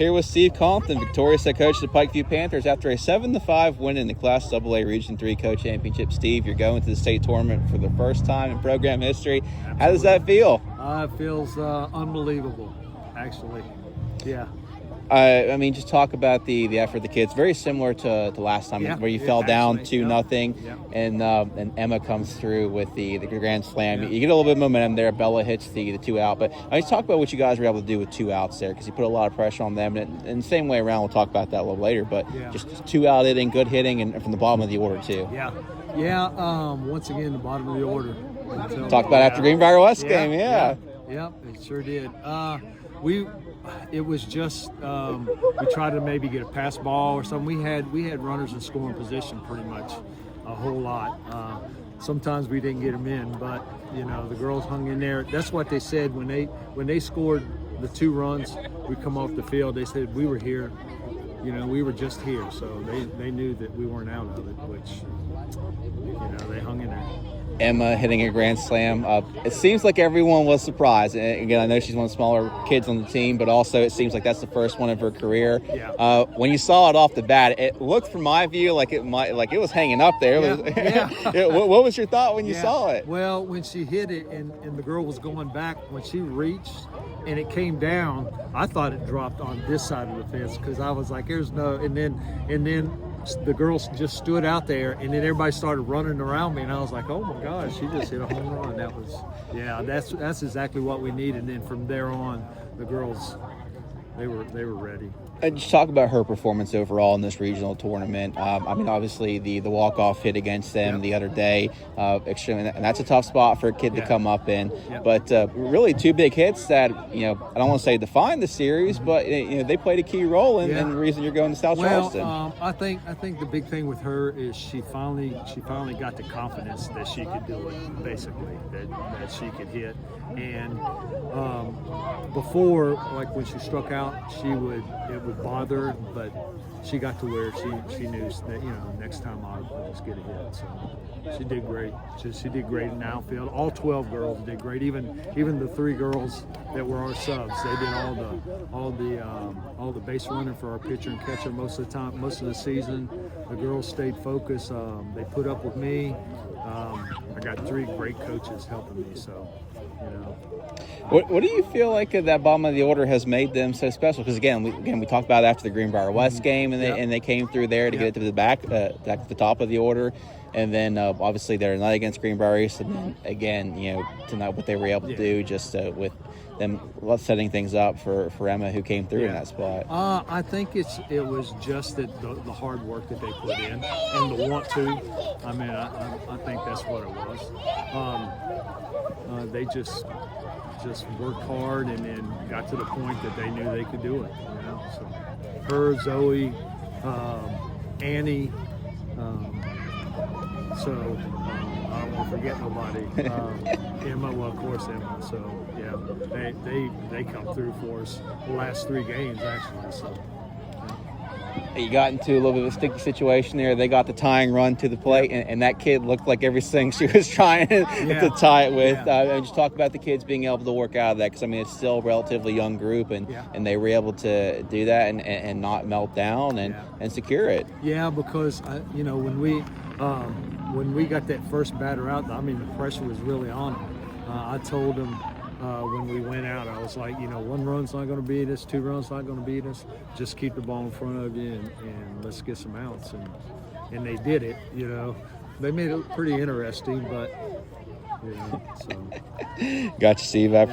Here with Steve Compton, victorious head coach of the PikeView Panthers after a 7-5 win in the Class AA Region 3 Co-Championship. Steve, you're going to the state tournament for the first time in program history. Absolutely. How does that feel? It feels unbelievable, actually. Yeah. I mean, just talk about the effort of the kids. Very similar to last time, where you fell down 2-0, and Emma comes through with the grand slam. You get a little bit of momentum there. Bella hits the 2 out, but I just talk about what you guys were able to do with 2 outs there, because you put a lot of pressure on them. And the same way around, we'll talk about that a little later. But just 2 out hitting, good hitting, and from the bottom of the order too. Once again, the bottom of the order. Talked about after Greenbrier West game, Yep, it sure did. It was just we tried to maybe get a pass ball or something. We had runners in scoring position pretty much a whole lot. Sometimes we didn't get them in, but the girls hung in there. That's what they said when they scored the 2 runs. We come off the field. They said we were here. We were just here, so they knew that we weren't out of it, which they hung in there. Emma hitting a grand slam. It seems like everyone was surprised. And again, I know she's one of the smaller kids on the team, but also it seems like that's the first one of her career. When you saw it off the bat, it looked, from my view, like it was hanging up there. What was your thought when you saw it? Well, when she hit it and the girl was going back, when she reached and it came down, I thought it dropped on this side of the fence, because I was like, "There's no." And then the girls just stood out there, and then everybody started running around me, and I was like, "Oh my gosh, she just hit a home run!" That was, that's exactly what we needed. And then from there on, the girls, they were ready. And just talk about her performance overall in this regional tournament. I mean, obviously the walk-off hit against them the other day, extremely, and that's a tough spot for a kid to come up in. But really 2 big hits that, I don't want to say defined the series, but they played a key role in the reason you're going to South Charleston. I think the big thing with her is she finally got the confidence that she could do it, basically, that she could hit. And before, like when she struck out, it would bother her, but she got to where she knew that next time I'll just get a hit. So she did great. She did great in the outfield. All 12 girls did great. Even the 3 girls that were our subs, they did all the base running for our pitcher and catcher most of the time, most of the season. The girls stayed focused. They put up with me. I got 3 great coaches helping me. So. What do you feel like that bottom of the order has made them so special? Because again, we talked about after the Greenbrier West game, and they came through there to get it to the back, to the top of the order, and then obviously they're not against Greenbrier East, and then again, tonight what they were able to do, just with them setting things up for Emma, who came through in that spot. I think it was just that the hard work that they put in and the want to. I mean, I think that's what it was. They just worked hard and then got to the point that they knew they could do it. So her, Zoe, Annie. I don't want to forget nobody. Emma, well, of course, Emma. So they come through for us the last 3 games actually. So. You got into a little bit of a sticky situation there. They got the tying run to the plate, and that kid looked like everything she was trying to tie it with. And just talk about the kids being able to work out of that, because, I mean, it's still a relatively young group, and they were able to do that and not melt down and secure it. Yeah, because, when we got that first batter out, I mean, the pressure was really on them. I told them, when we went out, I was like, 1 run's not going to beat us, 2 runs not going to beat us. Just keep the ball in front of you and let's get some outs. And they did it, They made it pretty interesting, but, so. Gotcha, Steve.